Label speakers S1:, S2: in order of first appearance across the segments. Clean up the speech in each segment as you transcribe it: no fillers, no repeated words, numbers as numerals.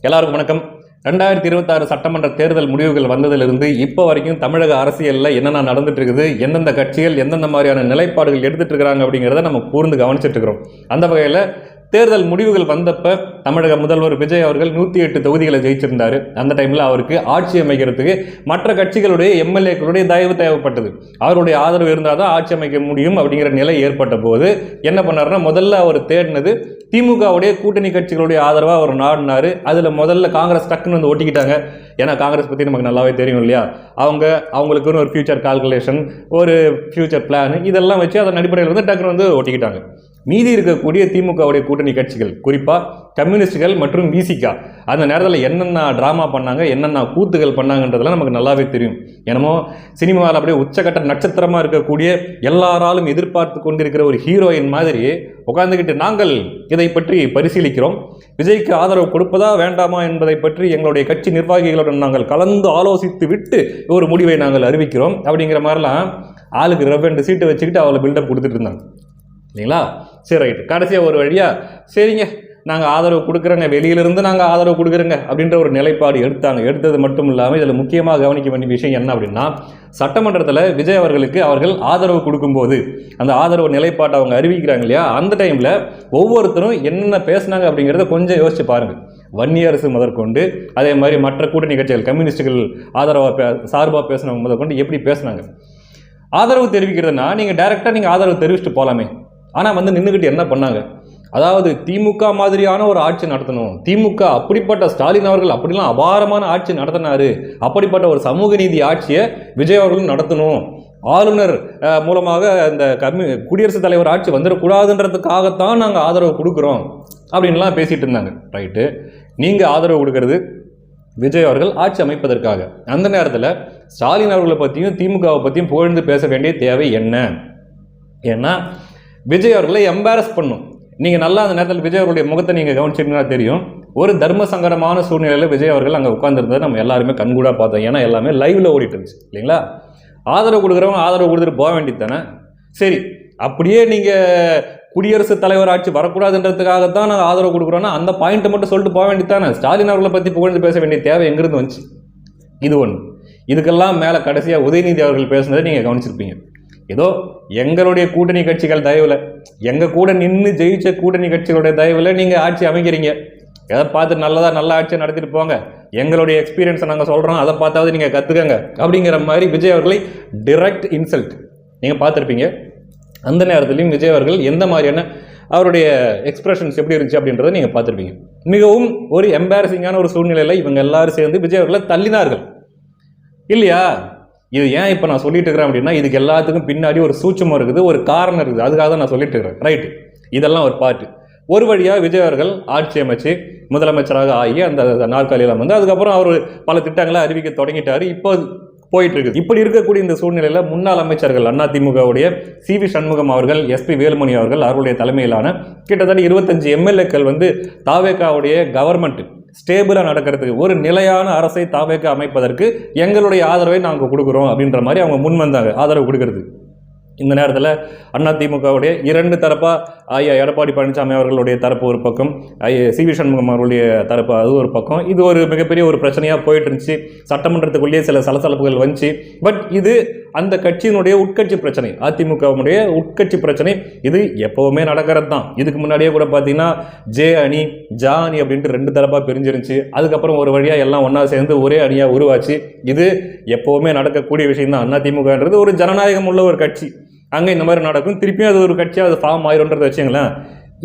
S1: எல்லாருக்கும் வணக்கம். 2026 சட்டமன்ற தேர்தல் முடிவுகள் வந்ததிலிருந்து இப்போ வரைக்கும் தமிழக அரசியலில் என்னென்ன நடந்துட்டு இருக்குது, எந்தெந்த கட்சிகள் எந்தெந்த மாதிரியான நிலைப்பாடுகள் எடுத்துட்டு இருக்கிறாங்க அப்படிங்கிறத நம்ம கூர்ந்து கவனிச்சுட்டு இருக்கிறோம். அந்த வகையில் தேர்தல் முடிவுகள் வந்தப்ப தமிழக முதல்வர் விஜய் அவர்கள் 108 தொகுதிகளை ஜெயிச்சிருந்தாரு. அந்த டைம்ல அவருக்கு ஆட்சி அமைக்கிறதுக்கு மற்ற கட்சிகளுடைய எம்எல்ஏக்களுடைய தயவு தேவைப்பட்டது. அவருடைய ஆதரவு இருந்தால் தான் ஆட்சி அமைக்க முடியும் அப்படிங்கிற நிலை ஏற்பட்ட போது என்ன பண்ணாருன்னா, முதல்ல அவர் தேடினது திமுகவுடைய கூட்டணி கட்சிகளுடைய ஆதரவாக அவர் நாடினாரு. அதில் முதல்ல காங்கிரஸ் டக்குன்னு வந்து ஒட்டிக்கிட்டாங்க. ஏன்னா காங்கிரஸ் பற்றி நமக்கு நல்லாவே தெரியும் இல்லையா. அவங்களுக்குன்னு ஒரு ஃபியூச்சர் கால்குலேஷன், ஒரு ஃபியூச்சர் பிளான், இதெல்லாம் வச்சு அதன் அடிப்படையில் வந்து டக்குன்னு வந்து ஒட்டிக்கிட்டாங்க. மீதி இருக்கக்கூடிய திமுகவுடைய கூட்டணி கட்சிகள், குறிப்பாக கம்யூனிஸ்டுகள் மற்றும் விசிகா, அந்த நேரத்தில் என்னென்ன ட்ராமா பண்ணாங்க, என்னென்ன கூத்துகள் பண்ணாங்கன்றதெல்லாம் நமக்கு நல்லாவே தெரியும். என்னமோ சினிமாவில் அப்படியே உச்சக்கட்ட நட்சத்திரமாக இருக்கக்கூடிய எல்லாராலும் எதிர்பார்த்து கொண்டிருக்கிற ஒரு ஹீரோயின் மாதிரி உட்காந்துக்கிட்டு நாங்கள் இதை பற்றி பரிசீலிக்கிறோம், விஜய்க்கு ஆதரவு கொடுப்பதா வேண்டாமா என்பதை பற்றி எங்களுடைய கட்சி நிர்வாகிகளுடன் நாங்கள் கலந்து ஆலோசித்து விட்டு ஒரு முடிவை நாங்கள் அறிவிக்கிறோம் அப்படிங்கிற மாதிரிலாம் ஆளுக்கு 2 சீட்டு வச்சுக்கிட்டு அவளை பில்டப் கொடுத்துட்டு இருந்தாங்க இல்லைங்களா. சரி, ரைட்டு. கடைசியாக ஒரு வழியாக சரிங்க நாங்கள் ஆதரவு கொடுக்குறோங்க, வெளியிலிருந்து நாங்கள் ஆதரவு கொடுக்குறோங்க அப்படின்ற ஒரு நிலைப்பாடு எடுத்தாங்க. எடுத்தது மட்டும் இல்லாமல் இதில் முக்கியமாக கவனிக்க வேண்டிய விஷயம் என்ன அப்படின்னா, சட்டமன்றத்தில் விஜய் அவர்களுக்கு அவர்கள் ஆதரவு கொடுக்கும்போது அந்த ஆதரவு நிலைப்பாட்டை அவங்க அறிவிக்கிறாங்க இல்லையா, அந்த டைமில் ஒவ்வொருத்தரும் என்னென்ன பேசுனாங்க அப்படிங்கிறத கொஞ்சம் யோசிச்சு பாருங்கள். வன்னியரசு முதற்கொண்டு, அதே மாதிரி மற்ற கூட்டணி கட்சிகள் கம்யூனிஸ்டுகள் ஆதரவாக சார்பாக பேசினவங்க முதற்கொண்டு எப்படி பேசுனாங்க. ஆதரவு தெரிவிக்கிறதுனா நீங்கள் டைரெக்டாக நீங்கள் ஆதரவு தெரிவிச்சுட்டு போகலாமே. ஆனால் வந்து நின்றுக்கிட்டு என்ன பண்ணாங்க, அதாவது திமுக மாதிரியான ஒரு ஆட்சி நடத்தணும், திமுக அப்படிப்பட்ட ஸ்டாலின் அவர்கள் அப்படிலாம் அபாரமான ஆட்சி நடத்தினாரு, அப்படிப்பட்ட ஒரு சமூக நீதி ஆட்சியை விஜய் அவர்களும் நடத்தணும், ஆளுநர் மூலமாக இந்த குடியரசுத் தலைவர் ஆட்சி வந்துடக்கூடாதுன்றதுக்காகத்தான் நாங்கள் ஆதரவு கொடுக்குறோம் அப்படின்லாம் பேசிகிட்டு இருந்தாங்க. ரைட்டு, நீங்கள் ஆதரவு கொடுக்கறது விஜய் அவர்கள் ஆட்சி அமைப்பதற்காக. அந்த நேரத்தில் ஸ்டாலின் அவர்களை பற்றியும் திமுகவை பற்றியும் புகழ்ந்து பேச வேண்டிய தேவை என்ன? ஏன்னா விஜய் அவர்களை எம்பாரஸ் பண்ணும். நீங்கள் நல்லா அந்த நேரத்தில் விஜய் அவர்களுடைய முகத்தை நீங்கள் கவனிச்சிங்கன்னா தெரியும். ஒரு தர்ம சங்கடமான சூழ்நிலையில் விஜய் அவர்கள் அங்கே உட்கார்ந்துருந்ததை நம்ம எல்லாருமே கண்கூடாக பார்த்தோம். ஏன்னா எல்லாமே லைவ்ல ஓடிட்டு இருந்துச்சு இல்லைங்களா. ஆதரவு கொடுக்குறவங்க ஆதரவு கொடுத்துட்டு போக வேண்டியது தானே. சரி, அப்படியே நீங்கள் குடியரசுத் தலைவர் ஆட்சி வரக்கூடாதுன்றதுக்காகத்தான் நாங்கள் ஆதரவு கொடுக்குறோன்னா அந்த பாயிண்ட்டை மட்டும் சொல்லிட்டு போக வேண்டியது தானே. ஸ்டாலின் அவர்களை பற்றி புகழ்ந்து பேச வேண்டிய தேவை எங்கிருந்து வந்துச்சு? இது ஒன்று. இதுக்கெல்லாம் மேலே கடைசியாக உதயநிதி அவர்கள் பேசுனதை நீங்கள் கவனிச்சிருப்பீங்க. ஏதோ எங்களுடைய கூட்டணி கட்சிகள் தயவில், எங்கள் கூட நின்று ஜெயிச்ச கூட்டணி கட்சிகளுடைய தயவில் நீங்கள் ஆட்சி அமைக்கிறீங்க, எதை பார்த்து நல்ல ஆட்சியை நடத்திட்டு போங்க, எங்களுடைய எக்ஸ்பீரியன்ஸை நாங்கள் சொல்கிறோம், அதை பார்த்தாவது நீங்கள் கற்றுக்கங்க அப்படிங்கிற மாதிரி விஜய் அவர்களை டிரெக்ட் இன்சல்ட் நீங்கள் பார்த்துருப்பீங்க. அந்த நேரத்துலையும் விஜய் அவர்கள் எந்த மாதிரியான அவருடைய எக்ஸ்பிரஷன்ஸ் எப்படி இருந்துச்சு அப்படின்றத நீங்கள் பார்த்துருப்பீங்க. மிகவும் ஒரு எம்பாரசிங்கான ஒரு சூழ்நிலையில் இவங்க எல்லாரும் சேர்ந்து விஜய் அவர்களை தள்ளினார்கள் இல்லையா. இது ஏன் இப்போ நான் சொல்லிட்டு இருக்கிறேன் அப்படின்னா, இதுக்கு எல்லாத்துக்கும் பின்னாடி ஒரு சூட்சமாக இருக்குது, ஒரு காரணம் இருக்குது. அதுக்காக தான் நான் சொல்லிட்டு இருக்கிறேன். ரைட்டு, இதெல்லாம் ஒரு பார்ட்டு. ஒரு வழியாக விஜய் அவர்கள் ஆட்சி அமைச்சு முதலமைச்சராக ஆகி அந்த நாற்காலியில் வந்து அதுக்கப்புறம் அவர் பல திட்டங்களை அறிவிக்க தொடங்கிட்டாரு. இப்போ போயிட்டு இருக்குது. இப்படி இருக்கக்கூடிய இந்த சூழ்நிலையில் முன்னாள் அமைச்சர்கள் அதிமுகவுடைய CV சண்முகம் அவர்கள், SP வேலுமணி அவர்கள் அவருடைய தலைமையிலான கிட்டத்தட்ட 25 எம்எல்ஏக்கள் வந்து தாவேகாவுடைய கவர்மெண்ட் ஸ்டேபிளாக நடக்கிறதுக்கு, ஒரு நிலையான அரசை தாவேக அமைப்பதற்கு எங்களுடைய ஆதரவை நாங்கள் கொடுக்குறோம் அப்படின்ற மாதிரி அவங்க முன் வந்தாங்க ஆதரவு கொடுக்கறது. இந்த நேரத்தில் அதிமுகவுடைய 2 தரப்பாக ஐயா எடப்பாடி பழனிசாமி அவர்களுடைய தரப்பு ஒரு பக்கம், CV சண்முகம் அவர்களுடைய தரப்பு அது ஒரு பக்கம். இது ஒரு மிகப்பெரிய ஒரு பிரச்சனையாக போயிட்டு இருந்துச்சு. சட்டமன்றத்துக்குள்ளேயே சில சலசலப்புகள் வந்துச்சு. பட் இது அந்த கட்சியினுடைய உட்கட்சி பிரச்சனை, அதிமுகவுடைய உட்கட்சி பிரச்சனை. இது எப்போவுமே நடக்கிறது தான். இதுக்கு முன்னாடியே கூட பார்த்தீங்கன்னா ஜே அணி, ஜா அணி அப்படின்ட்டு 2 தரப்பாக பிரிஞ்சிருந்துச்சு. அதுக்கப்புறம் ஒரு வழியாக எல்லாம் ஒன்றா சேர்ந்து ஒரே அணியாக உருவாச்சு. இது எப்போவுமே நடக்கக்கூடிய விஷயம் தான். அதிமுகன்றது ஒரு ஜனநாயகம் உள்ள ஒரு கட்சி. அங்கே இந்த மாதிரி நடக்கும், திருப்பியும் அது ஒரு கட்சியாக அது ஃபார்ம் ஆயிரும்ன்றதை வச்சுங்களேன்.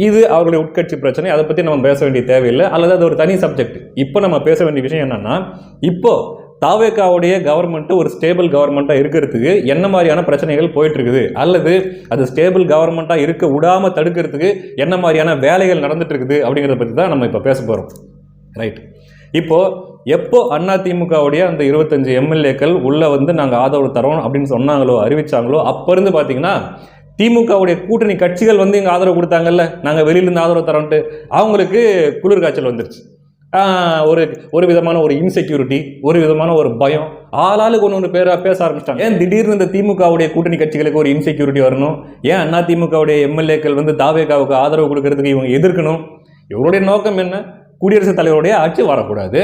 S1: இது அவர்களுடைய உட்கட்சி பிரச்சனை. அதை பற்றி நம்ம பேச வேண்டிய தேவையில்லை, அல்லது அது ஒரு தனி சப்ஜெக்ட். இப்போ நம்ம பேச வேண்டிய விஷயம் என்னன்னா, இப்போ தாவேகாவுடைய கவர்மெண்ட் ஒரு ஸ்டேபிள் கவர்மெண்ட்டாக இருக்கிறதுக்கு என்ன மாதிரியான பிரச்சனைகள் போயிட்டு இருக்குது, அல்லது அது ஸ்டேபிள் கவர்மெண்ட்டாக இருக்க விடாமல் தடுக்கிறதுக்கு என்ன மாதிரியான வேலைகள் நடந்துட்டு இருக்குது அப்படிங்கிறத பற்றி தான் நம்ம இப்போ பேச போகிறோம். ரைட், எப்போ அதிமுகவுடைய அந்த 25 எம்எல்ஏக்கள் உள்ளே வந்து நாங்கள் ஆதரவு தரோம் அப்படின்னு சொன்னாங்களோ, அறிவிச்சாங்களோ, அப்போ இருந்து பார்த்தீங்கன்னா திமுகவுடைய கூட்டணி கட்சிகள் வந்து எங்கள் ஆதரவு கொடுத்தாங்கல்ல, நாங்கள் வெளியிலேருந்து ஆதரவு தரோன்ட்டு, அவங்களுக்கு குளிர் காய்ச்சல் வந்துருச்சு. ஒரு விதமான ஒரு இன்செக்யூரிட்டி, ஒரு விதமான ஒரு பயம், ஆளாளுக்கு ஒன்று பேச ஆரம்பிச்சிட்டாங்க. ஏன் திடீர்னு இந்த திமுகவுடைய கூட்டணி கட்சிகளுக்கு ஒரு இன்செக்யூரிட்டி வரணும்? ஏன் அதிமுகவுடைய எம்எல்ஏக்கள் வந்து தாவேகாவுக்கு ஆதரவு கொடுக்கறதுக்கு இவங்க எதிர்க்கணும்? இவருடைய நோக்கம் என்ன? குடியரசுத் தலைவருடைய ஆட்சி வரக்கூடாது.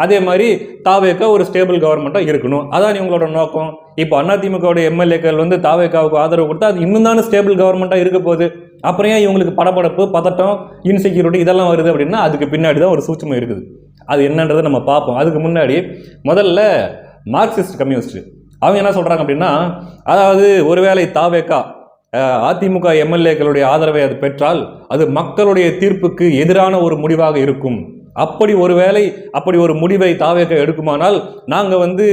S1: அதே மாதிரி தாவேக்கா ஒரு ஸ்டேபிள் கவர்மெண்ட்டாக இருக்கணும். அதான் இவங்களோட நோக்கம். இப்போ அதிமுகவுடைய எம்எல்ஏக்கள் வந்து தாவேக்காவுக்கு ஆதரவு கொடுத்தா அது இன்னும் தானே ஸ்டேபிள் கவர்மெண்ட்டாக இருக்க போகுது. அப்புறம் ஏன் இவங்களுக்கு படபடப்பு, பதட்டம், இன்செக்யூரிட்டி இதெல்லாம் வருது அப்படின்னா அதுக்கு பின்னாடி தான் ஒரு சூட்சுமம் இருக்குது. அது என்னன்றதை நம்ம பார்ப்போம். அதுக்கு முன்னாடி முதல்ல மார்க்சிஸ்ட் கம்யூனிஸ்ட் அவங்க என்ன சொல்கிறாங்க அப்படின்னா, அதாவது ஒருவேளை தாவேக்கா அதிமுக எம்எல்ஏக்களுடைய ஆதரவை அது பெற்றால் அது மக்களுடைய தீர்ப்புக்கு எதிரான ஒரு முடிவாக இருக்கும். அப்படி ஒரு முடிவை தாவேக்கா எடுக்குமானால் நாங்கள் வந்து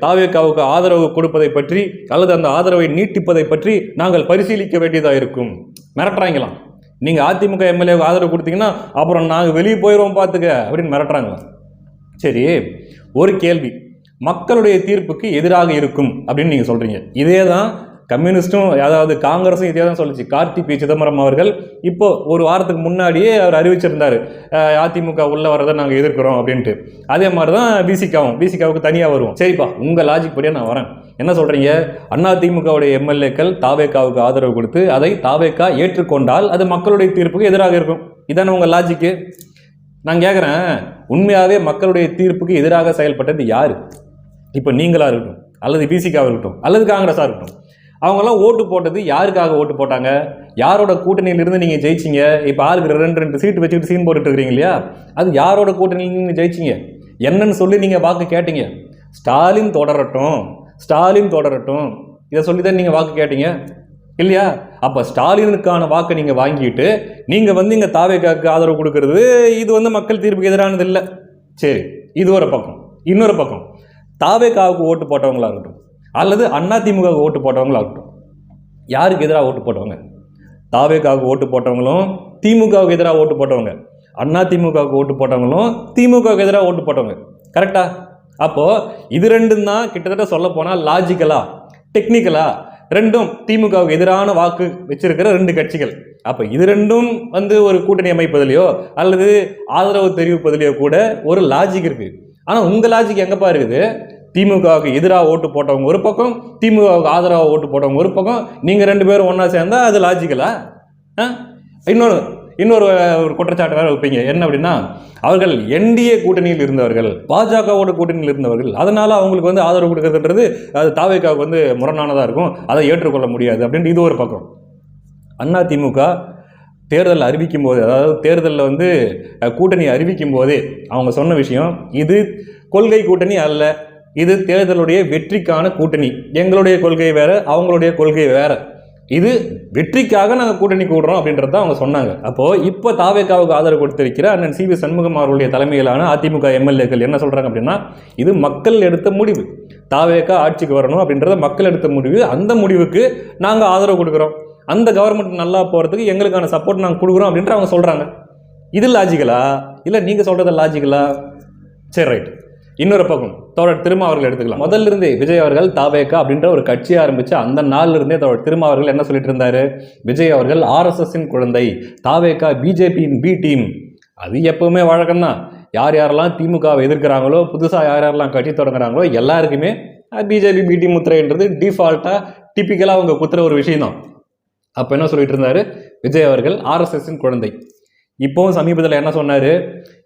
S1: தாவேக்காவுக்கு ஆதரவு கொடுப்பதை பற்றி அல்லது அந்த ஆதரவை நீட்டிப்பதை பற்றி நாங்கள் பரிசீலிக்க வேண்டியதாக இருக்கும். மிரட்டுறாங்களாம். நீங்கள் அதிமுக எம்எல்ஏவுக்கு ஆதரவு கொடுத்தீங்கன்னா அப்புறம் நாங்கள் வெளியே போயிடுவோம் பார்த்துக்க அப்படின்னு மிரட்டுறாங்களாம். சரி, ஒரு கேள்வி, மக்களுடைய தீர்ப்புக்கு எதிராக இருக்கும் அப்படின்னு நீங்கள் சொல்கிறீங்க. இதே தான் கம்யூனிஸ்டும் அதாவது காங்கிரஸும் இதே தான் சொல்லிச்சு. கார்த்தி பி சிதம்பரம் அவர்கள் இப்போ ஒரு வாரத்துக்கு முன்னாடியே அவர் அறிவிச்சிருந்தார் அதிமுக உள்ள வரதை நாங்கள் எதிர்க்கிறோம் அப்படின்ட்டு. அதே மாதிரி தான் பிசிகாவுக்கு தனியாக வருவோம். சரிப்பா, உங்கள் லாஜிக் படியாக நான் வரேன். என்ன சொல்கிறீங்க? அதிமுகவுடைய எம்எல்ஏக்கள் தாவேக்காவுக்கு ஆதரவு கொடுத்து அதை தாவேக்கா ஏற்றுக்கொண்டால் அது மக்களுடைய தீர்ப்புக்கு எதிராக இருக்கும். இதான உங்கள் லாஜிக்கு? நான் கேட்குறேன், உண்மையாகவே மக்களுடைய தீர்ப்புக்கு எதிராக செயல்பட்டது யார்? இப்போ நீங்களாக இருக்கட்டும், அல்லது பிசிகாவாக இருக்கட்டும், அல்லது காங்கிரஸாக இருக்கட்டும், அவங்கெல்லாம் ஓட்டு போட்டது யாருக்காக ஓட்டு போட்டாங்க? யாரோட கூட்டணியிலிருந்து நீங்கள் ஜெயிச்சிங்க? இப்போ ஆளுக்கு 2 சீட்டு வச்சுக்கிட்டு சீன் போட்டுட்டு இருக்கிறீங்க இல்லையா? அது யாரோட கூட்டணியில் நீங்கள் ஜெயிச்சிங்க? என்னன்னு சொல்லி நீங்கள் வாக்கு கேட்டீங்க? ஸ்டாலின் தொடரட்டும் இதை சொல்லி தான் நீங்கள் வாக்கு கேட்டீங்க இல்லையா? அப்போ ஸ்டாலினுக்கான வாக்கை நீங்கள் வாங்கிட்டு நீங்கள் வந்து இங்கே தாவேக்காவுக்கு ஆதரவு கொடுக்கறது இது வந்து மக்கள் தீர்ப்புக்கு எதிரானது இல்லை. சரி, இது ஒரு பக்கம். இன்னொரு பக்கம், தாவேக்காவுக்கு ஓட்டு போட்டவங்களா இருக்கட்டும் அல்லது அதிமுகவுக்கு ஓட்டு போட்டவங்களாகட்டும், யாருக்கு எதிராக ஓட்டு போட்டவங்க? தாவேக்காவுக்கு ஓட்டு போட்டவங்களும் திமுகவுக்கு எதிராக ஓட்டு போட்டவங்க, அதிமுகவுக்கு ஓட்டு போட்டவங்களும் திமுகவுக்கு எதிராக ஓட்டு போட்டவங்க. கரெக்டா? அப்போது இது ரெண்டும் தான் கிட்டத்தட்ட சொல்ல போனால் லாஜிக்கலாக டெக்னிக்கலாக ரெண்டும் திமுகவுக்கு எதிரான வாக்கு வச்சிருக்கிற 2 கட்சிகள். அப்போ இது ரெண்டும் வந்து ஒரு கூட்டணி அமைப்பதிலையோ அல்லது ஆதரவு தெரிவிப்பதிலையோ கூட ஒரு லாஜிக் இருக்குது. ஆனால் உங்கள் லாஜிக் எங்கப்பா இருக்குது? திமுகவுக்கு எதிராக ஓட்டு போட்டவங்க ஒரு பக்கம், திமுகவுக்கு ஆதரவாக ஓட்டு போட்டவங்க ஒரு பக்கம், நீங்கள் 2 பேரும் ஒன்றா சேர்ந்தா அது லாஜிக்கலா? இன்னொரு ஒரு குற்றச்சாட்டு வேறு வைப்பீங்க. என்ன அப்படின்னா, அவர்கள் என்டிஏ கூட்டணியில் இருந்தவர்கள், பாஜகவோட கூட்டணியில் இருந்தவர்கள், அதனால் அவங்களுக்கு வந்து ஆதரவு கொடுக்கறதுன்றது அது தாவேக்காவுக்கு வந்து முரணானதாக இருக்கும், அதை ஏற்றுக்கொள்ள முடியாது அப்படின்ட்டு இது ஒரு பக்கம். அதிமுக தேர்தல் அறிவிக்கும் போது, அதாவது தேர்தலில் வந்து கூட்டணி அறிவிக்கும் போதே அவங்க சொன்ன விஷயம், இது கொள்கை கூட்டணி அல்ல, இது தேர்தலுடைய வெற்றிக்கான கூட்டணி. எங்களுடைய கொள்கை வேற, அவங்களுடைய கொள்கை வேற. இது வெற்றிக்காக நாங்கள் கூட்டணி கூடுறோம் அப்படின்றது தான் அவங்க சொன்னாங்க. அப்போது இப்போ தாவேக்காவுக்கு ஆதரவு கொடுத்திருக்கிற அண்ணன் சி வி சண்முகம் அவர்களுடைய தலைமையிலான அதிமுக எம்எல்ஏக்கள் என்ன சொல்கிறாங்க அப்படின்னா, இது மக்கள் எடுத்த முடிவு, தாவேக்கா ஆட்சிக்கு வரணும் அப்படின்றத மக்கள் எடுத்த முடிவு, அந்த முடிவுக்கு நாங்கள் ஆதரவு கொடுக்குறோம், அந்த கவர்மெண்ட் நல்லா போகிறதுக்கு எங்களுக்கான சப்போர்ட் நாங்கள் கொடுக்குறோம் அப்படின்ற அவங்க சொல்கிறாங்க. இது லாஜிக்கலா இல்லை நீங்கள் சொல்கிறது லாஜிக்கலா? சரி, ரைட். இன்னொரு பக்கம் தோழர் திருமா அவர்கள் எடுத்துக்கலாம். முதல்ல இருந்தே விஜய் அவர்கள் தாவேக்கா அப்படின்ற ஒரு கட்சியை ஆரம்பித்து அந்த நாளில் இருந்தே தோழர் திருமா அவர்கள் என்ன சொல்லிட்டு இருந்தாரு? விஜய் அவர்கள் ஆர்எஸ்எஸ்ஸின் குழந்தை, தாவேக்கா பிஜேபியின் பி டீம். அது எப்பவுமே வழக்கம்தான். யாரெல்லாம் திமுகவை எதிர்க்கிறாங்களோ, புதுசாக யாரெல்லாம் கட்சி தொடங்குறாங்களோ எல்லாருக்குமே பிஜேபி பி டீம் முத்திரைன்றது டிஃபால்ட்டாக டிப்பிக்கலாக அவங்க குத்துற ஒரு விஷயம் தான். அப்போ என்ன சொல்லிட்டு இருந்தாரு? விஜய் அவர்கள் ஆர்எஸ்எஸ்ஸின் குழந்தை. இப்போவும் சமீபத்தில் என்ன சொன்னார்?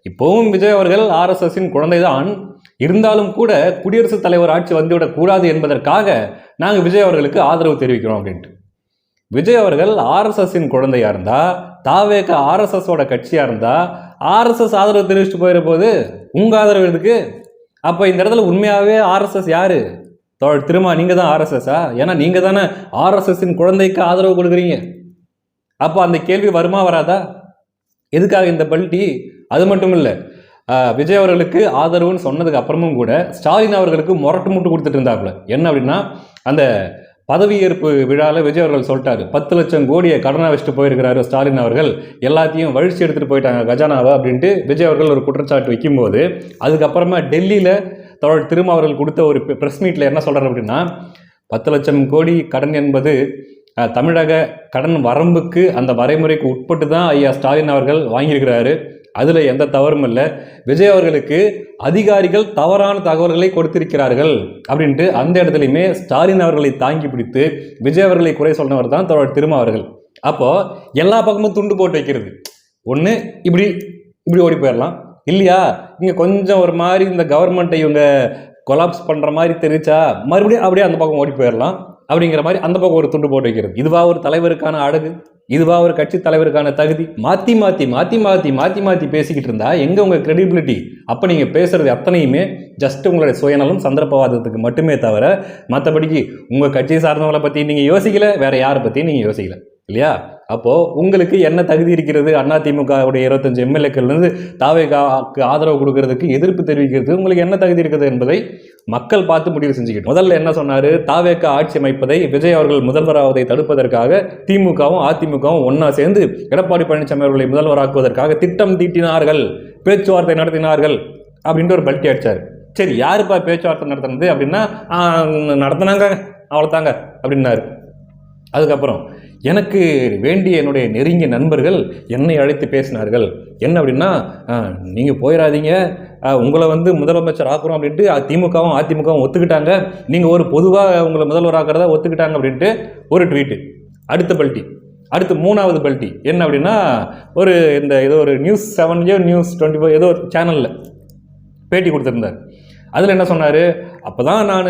S1: இப்போவும் விஜய் அவர்கள் ஆர்எஸ்எஸ்ஸின் குழந்தை தான், இருந்தாலும் கூட குடியரசுத் தலைவர் ஆட்சி வந்துவிடக்கூடாது என்பதற்காக நாங்கள் விஜய் அவர்களுக்கு ஆதரவு தெரிவிக்கிறோம் அப்படின்ட்டு. விஜய் அவர்கள் ஆர்எஸ்எஸ்ஸின் குழந்தையாக இருந்தால், தாவேக ஆர்எஸ்எஸோட கட்சியாக இருந்தால், ஆர்எஸ்எஸ் ஆதரவு தெரிவிச்சுட்டு போயிட போது உங்கள் ஆதரவு எதுக்கு? அப்போ இந்த இடத்துல உண்மையாகவே ஆர்எஸ்எஸ் யார்? திரும்ப நீங்கள் தான் ஆர்எஸ்எஸ்ஸா? ஏன்னா நீங்கள் தானே ஆர்எஸ்எஸ்ஸின் குழந்தைக்கு ஆதரவு கொடுக்குறீங்க. அப்போ அந்த கேள்வி வருமா வராதா? எதுக்காக இந்த பல்ட்டி? அது மட்டும் இல்லை, விஜய் அவர்களுக்கு ஆதரவுன்னு சொன்னதுக்கு அப்புறமும் கூட ஸ்டாலின் அவர்களுக்கு முரட்டு முட்டு கொடுத்துட்டு இருந்தாப்புல. என்ன அப்படின்னா, அந்த பதவியேற்பு விழாவில் விஜய் அவர்கள் சொல்லிட்டாரு, 10 லட்சம் கோடியை கடனாக வச்சுட்டு போயிருக்கிறாரு ஸ்டாலின் அவர்கள், எல்லாத்தையும் வழிச்சு எடுத்துகிட்டு போயிட்டாங்க கஜானாவை அப்படின்ட்டு விஜய் அவர்கள் ஒரு குற்றச்சாட்டு வைக்கும்போது, அதுக்கப்புறமா டெல்லியில் தோழர் திருமா அவர்கள் கொடுத்த ஒரு ப்ரெஸ் மீட்டில் என்ன சொல்கிறார் அப்படின்னா, 10 லட்சம் கோடி கடன் என்பது தமிழக கடன் வரம்புக்கு, அந்த வரைமுறைக்கு உட்பட்டு தான் ஐயா ஸ்டாலின் அவர்கள் வாங்கியிருக்கிறாரு, அதில் எந்த தவறும் இல்லை, விஜய் அவர்களுக்கு அதிகாரிகள் தவறான தகவல்களை கொடுத்திருக்கிறார்கள் அப்படின்ட்டு அந்த இடத்துலையுமே ஸ்டாலின் அவர்களை தாங்கி பிடித்து விஜய் அவர்களை குறை சொன்னவர் தான் தோழர் திருமா அவர்கள். அப்போது எல்லா பக்கமும் துண்டு போட்டு வைக்கிறது, ஒன்று இப்படி இப்படி ஓடி போயிடலாம். இல்லையா இங்கே கொஞ்சம் ஒரு மாதிரி இந்த கவர்மெண்ட்டை இவங்க கொலாப்ஸ் பண்ணுற மாதிரி தெரிவிச்சா மறுபடியும் அப்படியே அந்த பக்கம் ஓடி போயிடலாம். அப்படிங்கிற மாதிரி அந்த பக்கம் ஒரு துண்டு போட்டு வைக்கிறது. இதுவா ஒரு தலைவருக்கான அழகு? இதுவா ஒரு கட்சி தலைவருக்கான தகுதி? மாற்றி மாற்றி மாற்றி மாற்றி மாற்றி மாற்றி பேசிக்கிட்டு இருந்தா எங்கே உங்கள் கிரெடிபிலிட்டி? அப்போ நீங்கள் பேசுகிறது அத்தனையுமே ஜஸ்ட் உங்களுடைய சுயநலம் சந்தர்ப்பவாதத்துக்கு மட்டுமே தவிர மற்றபடிக்கு உங்கள் கட்சியை சார்ந்தவங்களை பற்றி நீங்கள் யோசிக்கல, வேற யாரை பற்றியும் நீங்கள் யோசிக்கல, இல்லையா? அப்போது உங்களுக்கு என்ன தகுதி இருக்கிறது? அதிமுகவுடைய 25 எம்எல்ஏக்கள்லேருந்து தாவேகாவுக்கு ஆதரவு கொடுக்கறதுக்கு, எதிர்ப்பு தெரிவிக்கிறதுக்கு உங்களுக்கு என்ன தகுதி இருக்குது என்பதை மக்கள் பார்த்து முடிவு செஞ்சுக்கிட்டு. முதல்ல என்ன சொன்னார்? தாவேகா ஆட்சி அமைப்பதை, விஜய் அவர்கள் முதல்வராவதை தடுப்பதற்காக திமுகவும் அதிமுகவும் ஒன்றா சேர்ந்து எடப்பாடி பழனிசாமி அவர்களை முதல்வராக்குவதற்காக திட்டம் தீட்டினார்கள், பேச்சுவார்த்தை நடத்தினார்கள் அப்படின்ட்டு ஒரு பல்ட்டி அடிச்சார். சரி, யாருப்பா பேச்சுவார்த்தை நடத்தினது அப்படின்னா, நடத்தினாங்க அவ்வளோதாங்க அப்படின்னாரு. அதுக்கப்புறம் எனக்கு வேண்டிய என்னுடைய நெருங்கிய நண்பர்கள் என்னை அழைத்து பேசினார்கள். என்ன அப்படின்னா, நீங்கள் போயிடாதீங்க, உங்களை முதலமைச்சர் ஆக்குறோம் அப்படின்ட்டு திமுகவும் அதிமுகவும் ஒத்துக்கிட்டாங்க, நீங்கள் ஒரு பொதுவாக உங்களை முதல்வர் ஆக்கிறதா ஒத்துக்கிட்டாங்க அப்படின்ட்டு ஒரு ட்வீட்டு. அடுத்த பல்ட்டி, அடுத்து 3வது பல்ட்டி என்ன அப்படின்னா, ஒரு இந்த ஏதோ ஒரு நியூஸ் 7 நியூஸ் 24 ஏதோ ஒரு சேனலில் பேட்டி கொடுத்துருந்தார். அதில் என்ன சொன்னார்? அப்போ தான் நான்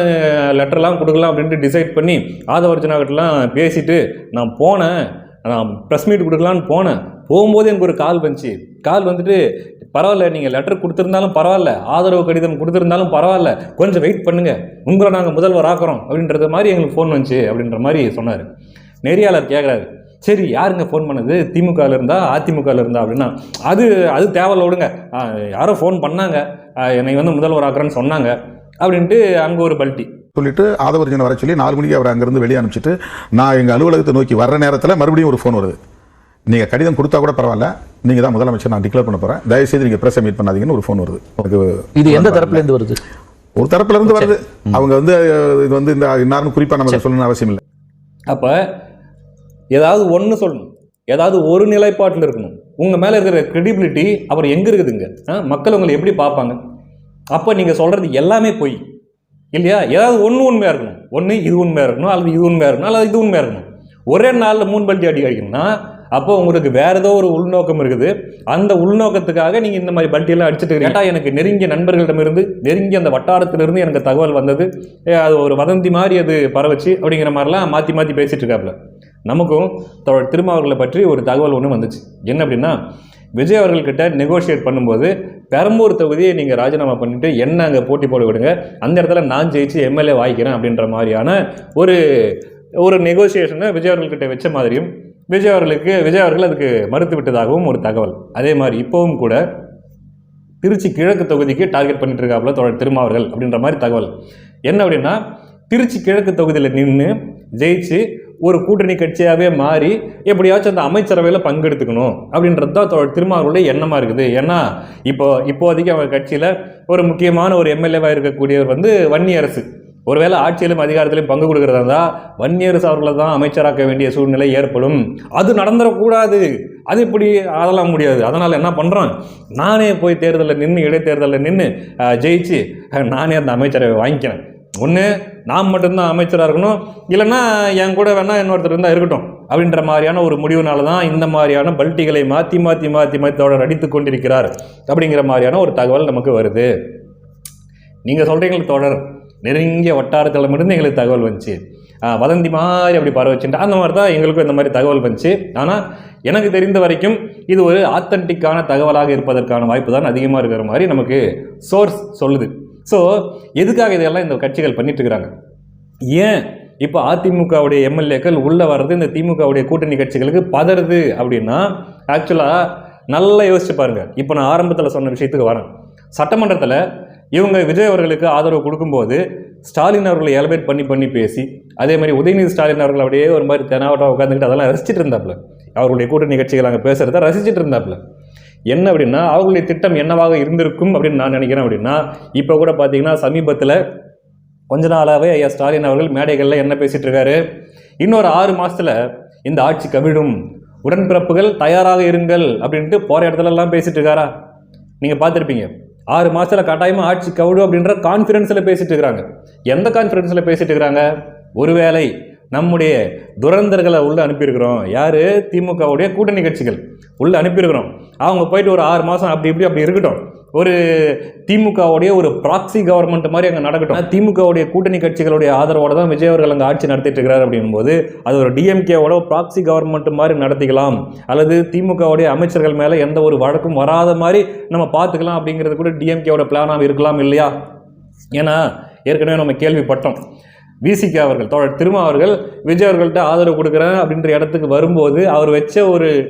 S1: லெட்டர்லாம் கொடுக்கலாம் அப்படின்ட்டு டிசைட் பண்ணி ஆதவர்ஜனாகிட்டலாம் பேசிட்டு நான் போனேன், நான் ப்ரெஸ் மீட் கொடுக்கலான்னு போனேன். போகும்போது எனக்கு ஒரு கால் வந்துட்டு பரவாயில்ல, நீங்கள் லெட்டர் கொடுத்துருந்தாலும் பரவாயில்ல, ஆதரவு கடிதம் கொடுத்துருந்தாலும் பரவாயில்ல, கொஞ்சம் வெயிட் பண்ணுங்கள், உங்களை நாங்கள் முதல்வர் ஆக்குறோம் அப்படின்றது மாதிரி எங்களுக்கு ஃபோன் வந்துச்சு அப்படின்ற மாதிரி சொன்னார். நெறியாளர் கேட்குறாரு, சரி யாருங்க ஃபோன் பண்ணது? திமுகவில் இருந்தா அதிமுகவில் இருந்தா அப்படின்னா, அது தேவையில்ல விடுங்க, யாரோ ஃபோன் பண்ணாங்க, என்னை முதல்வர் ஆக்குறேன்னு சொன்னாங்க அப்படின்ட்டு அங்கே ஒரு பல்ட்டி
S2: சொல்லிட்டு ஆதவர்ஜனை வர சொல்லி 4 மணிக்கு அவர் அங்கேருந்து வெளியே அனுப்பிச்சிட்டு நான் எங்கள் அலுவலகத்தை நோக்கி வர்ற நேரத்தில் மறுபடியும் ஒரு ஃபோன் வருது. நீங்கள் கடிதம் கொடுத்தா கூட பரவாயில்ல, நீங்கள் தான் முதலமைச்சர், நான் டிக்ளேர் பண்ண போகிறேன், தயவுசெய்து நீங்கள் ப்ரெஸ்ஸை மீட் பண்ணாதீங்கன்னு ஒரு ஃபோன் வருது.
S3: இது எந்த தரப்புலேருந்து வருது?
S2: ஒரு தரப்புலேருந்து வருது. அவங்க இது இந்த இன்னார்னு குறிப்பாக நமக்கு சொல்லணும்னு அவசியம் இல்லை.
S1: அப்போ ஏதாவது ஒன்று சொல்லணும், ஏதாவது ஒரு நிலைப்பாட்டில் இருக்கணும். உங்கள் மேலே இருக்கிற கிரெடிபிலிட்டி அப்புறம் எங்கே இருக்குதுங்க? மக்கள் உங்களை எப்படி பார்ப்பாங்க? அப்போ நீங்கள் சொல்கிறது எல்லாமே பொய், இல்லையா? ஏதாவது ஒன்று உண்மையாக இருக்கணும். ஒன்று இது உண்மையாக இருக்கணும், அல்லது இது உண்மையாக இருக்கணும், அல்லது இது உண்மையாக இருக்கணும். ஒரே நாளில் 3 பல்ட்டி அடிக்கணும்னா அப்போ உங்களுக்கு வேறு ஏதோ ஒரு உள்நோக்கம் இருக்குது. அந்த உள்நோக்கத்துக்காக நீங்கள் இந்த மாதிரி பல்ட்டியெல்லாம் அடிச்சுட்டு கேட்டால், எனக்கு நெருங்கிய நண்பர்களிடமிருந்து, நெருங்கிய அந்த வட்டாரத்திலிருந்து எனக்கு தகவல் வந்தது, அது ஒரு வதந்தி மாதிரி அது பரவச்சு அப்படிங்கிற மாதிரிலாம் மாற்றி மாற்றி பேசிகிட்டு இருக்காப்புல. நமக்கும் திருமாவர்களை பற்றி ஒரு தகவல் ஒன்று வந்துச்சு. என்ன அப்படின்னா, விஜய் அவர்கள்கிட்ட நெகோஷியேட் பண்ணும்போது பெரம்பூர் தொகுதியை நீங்கள் ராஜினாமா பண்ணிவிட்டு என்ன அங்கே போட்டி போட விடுங்க, அந்த இடத்துல நான் ஜெயிச்சு எம்எல்ஏ வாங்கிக்கிறேன் அப்படின்ற மாதிரியான ஒரு நெகோசியேஷனை விஜய் அவர்கள்கிட்ட வச்ச மாதிரியும், விஜய் அவர்கள் அதுக்கு மறுத்து விட்டதாகவும் ஒரு தகவல். அதே மாதிரி இப்போவும் கூட திருச்சி கிழக்கு தொகுதிக்கு டார்கெட் பண்ணிட்டு இருக்காப்புல திருமாவர்கள் அப்படின்ற மாதிரி தகவல். என்ன அப்படின்னா, திருச்சி கிழக்கு தொகுதியில் நின்று ஜெயிச்சு ஒரு கூட்டணி கட்சியாகவே மாறி எப்படியாச்சும் அந்த அமைச்சரவையில் பங்கெடுத்துக்கணும் அப்படின்றது தான் திருமாவர்களுடைய எண்ணமாக இருக்குது. ஏன்னா இப்போதைக்கு அவங்க கட்சியில் ஒரு முக்கியமான ஒரு எம்எல்ஏவாக இருக்கக்கூடியவர் வன்னியரசு. ஒருவேளை ஆட்சியிலும் அதிகாரத்திலையும் பங்கு கொடுக்குறதா இருந்தால் வன்னியரசு அவர்களை தான் அமைச்சராக்க வேண்டிய சூழ்நிலை ஏற்படும். அது நடந்துடக்கூடாது, அது இப்படி அதெல்லாம் முடியாது. அதனால் என்ன பண்ணுறோம், நானே போய் தேர்தலில் நின்று, இடைத்தேர்தலில் நின்று ஜெயிச்சு நானே அந்த அமைச்சரவை வாங்கிக்கிறேன். ஒன்று நான் மட்டும்தான் அமைச்சராக இருக்கணும், இல்லைன்னா என் கூட வேணால் இன்னொருத்தர் இருந்தால் இருக்கட்டும் அப்படின்ற மாதிரியான ஒரு முடிவுனால தான் இந்த மாதிரியான பல்ட்டிகளை மாற்றி மாற்றி மாற்றி மாற்றி தொடர் அடித்து கொண்டிருக்கிறார் அப்படிங்கிற மாதிரியான ஒரு தகவல் நமக்கு வருது. நீங்கள் சொல்கிறீங்களுக்கு தொடர் நெருங்கிய வட்டாரத்திலிருந்து எங்களுக்கு தகவல் வந்துச்சு, வதந்தி மாதிரி அப்படி பரவச்சுட்டு அந்த மாதிரி தான் எங்களுக்கும் இந்த மாதிரி தகவல் வந்துச்சு. ஆனால் எனக்கு தெரிந்த வரைக்கும் இது ஒரு ஆத்தன்டிக்கான தகவலாக இருப்பதற்கான வாய்ப்பு தான் அதிகமாக இருக்கிற மாதிரி நமக்கு சோர்ஸ் சொல்லுது. ஸோ எதுக்காக இதெல்லாம் இந்த கட்சிகள் பண்ணிட்டு இருக்கிறாங்க? ஏன் இப்போ அதிமுகவுடைய எம்எல்ஏக்கள் உள்ளே வர்றது இந்த திமுகவுடைய கூட்டணி கட்சிகளுக்கு பதறுது அப்படின்னா, ஆக்சுவலாக நல்லா யோசிச்சு பாருங்கள். இப்போ நான் ஆரம்பத்தில் சொன்ன விஷயத்துக்கு வரேன். சட்டமன்றத்தில் இவங்க விஜய் அவர்களுக்கு ஆதரவு கொடுக்கும்போது ஸ்டாலின் அவர்களை எலபேட் பண்ணி பேசி, அதே மாதிரி உதயநிதி ஸ்டாலின் அவர்கள் அப்படியே ஒரு மாதிரி தெனாவட்டாக உட்காந்துக்கிட்டு அதெல்லாம் ரசிச்சுட்டு இருந்தாப்புல. அவர்களுடைய கூட்டணி கட்சிகள் அங்கே பேசுகிறத ரசிச்சுட்டு இருந்தாப்புல. என்ன அப்படின்னா, அவர்களுடைய திட்டம் என்னவாக இருந்திருக்கும் அப்படின்னு நான் நினைக்கிறேன். அப்படின்னா இப்போ கூட பார்த்தீங்கன்னா சமீபத்தில் கொஞ்ச நாளாகவே ஐயா ஸ்டாலின் அவர்கள் மேடைகளில் என்ன பேசிகிட்டு இருக்காரு, இன்னொரு 6 மாதத்தில் இந்த ஆட்சி கவிழும், உடன்பிறப்புகள் தயாராக இருங்கள் அப்படின்ட்டு போகிற இடத்துலலாம் பேசிகிட்டு இருக்காரா? நீங்கள் பார்த்துருப்பீங்க. 6 மாதத்தில் கட்டாயமாக ஆட்சி கவிழும் அப்படின்ற கான்ஃபிடென்ஸில் பேசிகிட்டு இருக்கிறாங்க. எந்த கான்ஃபிடென்ஸில் பேசிகிட்டு இருக்கிறாங்க? ஒருவேளை நம்முடைய துரந்தர்களை உள்ள அனுப்பியிருக்கிறோம். யார்? திமுகவுடைய கூட்டணி கட்சிகள். உள்ளே அனுப்பியிருக்கிறோம். அவங்க போயிட்டு ஒரு 6 மாதம் அப்படி இருக்கட்டும். ஒரு திமுகவுடைய ஒரு ப்ராக்சி கவர்மெண்ட் மாதிரி அங்கே நடக்கட்டும். திமுகவுடைய கூட்டணி கட்சிகளுடைய ஆதரவோடு தான் விஜய் அவர்கள் அங்கே ஆட்சி நடத்திட்டு இருக்கிறார் அப்படின்போது அது ஒரு டிஎம்கேவோட ப்ராக்சி கவர்மெண்ட் மாதிரி நடத்திக்கலாம், அல்லது திமுகவுடைய அமைச்சர்கள் மேலே எந்த ஒரு வழக்கும் வராத மாதிரி நம்ம பார்த்துக்கலாம் அப்படிங்கிறது கூட டிஎம்கேவோட பிளானாக இருக்கலாம் இல்லையா? ஏன்னா ஏற்கனவே நம்ம கேள்விப்பட்டோம், விசிகே அவர்கள் தோழர் திருமா அவர்கள் விஜய் அவர்கள்ட்ட ஆதரவு கொடுக்குறேன் அப்படின்ற இடத்துக்கு வரும்போது அவர் வச்ச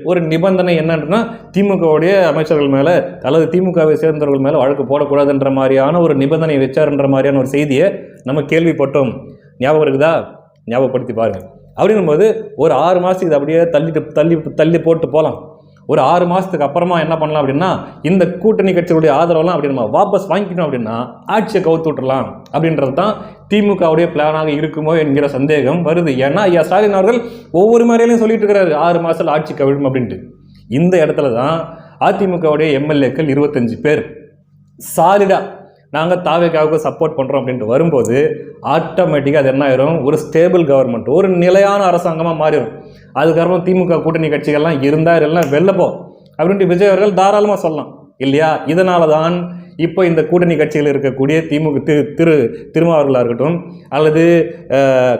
S1: ஒரு நிபந்தனை என்னன்னா, திமுகவுடைய அமைச்சர்கள் மேலே அல்லது திமுகவை சேர்ந்தவர்கள் மேலே வழக்கு போடக்கூடாதுன்ற மாதிரியான ஒரு நிபந்தனை வச்சார்ன்ற மாதிரியான ஒரு செய்தியை நம்ம கேள்விப்பட்டோம். ஞாபகம் இருக்குதா? ஞாபகப்படுத்தி பாருங்க. அப்படிங்கும்போது ஒரு 6 மாதத்துக்கு இது அப்படியே தள்ளி போட்டு போகலாம். ஒரு 6 மாதத்துக்கு அப்புறமா என்ன பண்ணலாம் அப்படின்னா, இந்த கூட்டணி கட்சிகளுடைய ஆதரவெல்லாம் அப்படி நம்ம வாபஸ் வாங்கிக்கணும் அப்படின்னா ஆட்சியை கவுத்து விட்டுறலாம் அப்படின்றது தான் திமுகவுடைய பிளானாக இருக்குமோ என்கிற சந்தேகம் வருது. ஏன்னா ஐயா ஸ்டாலின் அவர்கள் ஒவ்வொரு முறையிலையும் சொல்லிட்டு இருக்கிறாரு 6 மாதத்தில் ஆட்சி கவிழும் அப்படின்ட்டு. இந்த இடத்துல தான் அதிமுகவுடைய எம்எல்ஏக்கள் 25 பேர் சாலிடா நாங்கள் தாவேக்காவுக்கு சப்போர்ட் பண்ணுறோம் அப்படின்ட்டு வரும்போது ஆட்டோமேட்டிக்காக அது என்ன ஆயிரும், ஒரு ஸ்டேபிள் கவர்மெண்ட், ஒரு நிலையான அரசாங்கமாக மாறிடும். அதுக்கப்புறம் திமுக கூட்டணி கட்சிகள்லாம் இருந்தால் எல்லாம் வெள்ளப்போ அப்படின்ட்டு விஜய் அவர்கள் தாராளமாக சொல்லலாம் இல்லையா? இதனால தான் இப்போ இந்த கூட்டணி கட்சிகள் இருக்கக்கூடிய திருமாவர்களாக இருக்கட்டும் அல்லது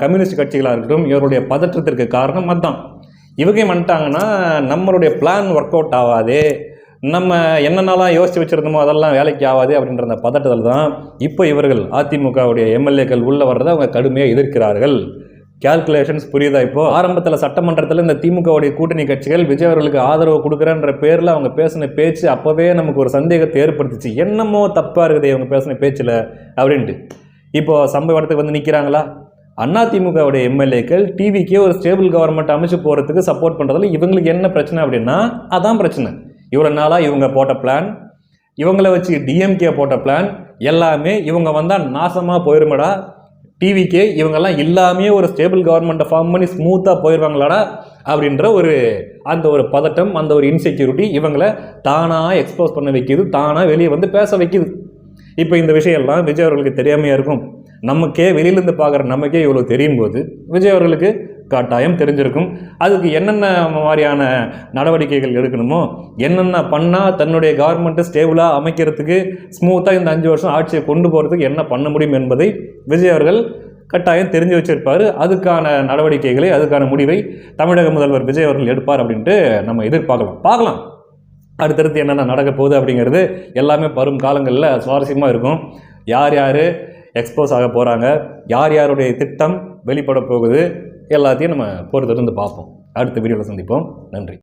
S1: கம்யூனிஸ்ட் கட்சிகளாக இருக்கட்டும், இவருடைய பதற்றத்திற்கு காரணம் அதுதான். இவங்க வந்துட்டாங்கன்னா நம்மளுடைய பிளான் ஒர்க் அவுட் ஆகாதே, நம்ம என்னென்னலாம் யோசித்து வச்சுருந்தோமோ அதெல்லாம் வேலைக்கு ஆகாது அப்படின்ற அந்த பதட்டத்தில் தான் இப்போ இவர்கள் அதிமுகவுடைய எம்எல்ஏக்கள் உள்ளே வர்றதை அவங்க கடுமையாக எதிர்க்கிறார்கள். கேல்குலேஷன்ஸ் புரியுதா? இப்போது ஆரம்பத்தில் சட்டமன்றத்தில் இந்த திமுகவுடைய கூட்டணி கட்சிகள் விஜய் அவர்களுக்கு ஆதரவு கொடுக்குறன்ற பேரில் அவங்க பேசின பேச்சு அப்போவே நமக்கு ஒரு சந்தேகத்தை ஏற்படுத்துச்சு. என்னமோ தப்பாக இருக்குது இவங்க பேசின பேச்சில் அப்படின்ட்டு. இப்போது சம்பவ இடத்துக்கு வந்து நிற்கிறாங்களா? அதிமுகவுடைய எம்எல்ஏக்கள் டிவிக்கே ஒரு ஸ்டேபிள் கவர்மெண்ட் அமைச்சு போகிறதுக்கு சப்போர்ட் பண்ணுறதுல இவங்களுக்கு என்ன பிரச்சனை அப்படின்னா அதான் பிரச்சனை. இவ்வளோ நாளாக இவங்க போட்ட பிளான், இவங்கள வச்சு டிஎம்கே போட்ட பிளான் எல்லாமே இவங்க வந்தால் நாசமாக போயிருமாடா, டிவிக்கே இவங்கெல்லாம் இல்லாமே ஒரு ஸ்டேபிள் கவர்மெண்ட்டை ஃபார்ம் பண்ணி ஸ்மூத்தாக போயிடுவாங்களாடா அப்படின்ற அந்த ஒரு பதட்டம், அந்த ஒரு இன்செக்யூரிட்டி இவங்களை தானாக எக்ஸ்போஸ் பண்ண வைக்கிது, தானாக வெளியே வந்து பேச வைக்கிது. இப்போ இந்த விஷயம்லாம் விஜய் அவர்களுக்கு தெரியாமையாக இருக்கும். நமக்கே வெளியிலேருந்து பார்க்குற நமக்கே இவ்வளோ தெரியும் போது விஜய் அவர்களுக்கு கட்டாயம் தெரிஞ்சிருக்கும். அதுக்கு என்னென்ன மாதிரியான நடவடிக்கைகள் எடுக்கணுமோ, என்னென்ன பண்ணால் தன்னுடைய கவர்மெண்ட்டை ஸ்டேபிளாக அமைக்கிறதுக்கு ஸ்மூத்தாக இந்த 5 வருஷம் ஆட்சியை கொண்டு போகிறதுக்கு என்ன பண்ண முடியும் என்பதை விஜய் அவர்கள் கட்டாயம் தெரிஞ்சு வச்சிருப்பார். அதுக்கான நடவடிக்கைகளை, அதுக்கான முடிவை தமிழக முதல்வர் விஜய் அவர்கள் எடுப்பார் அப்படின்ட்டு நம்ம பார்க்கலாம். அடுத்தடுத்து என்னென்ன நடக்க போகுது அப்படிங்கிறது எல்லாமே வரும் காலங்களில் சுவாரஸ்யமாக இருக்கும். யார் எக்ஸ்போஸ் ஆக போகிறாங்க, யாருடைய திட்டம் வெளிப்பட போகுது, எல்லாத்தையும் நம்ம பொறுத்திருந்து பார்ப்போம். அடுத்த வீடியோவில் சந்திப்போம். நன்றி.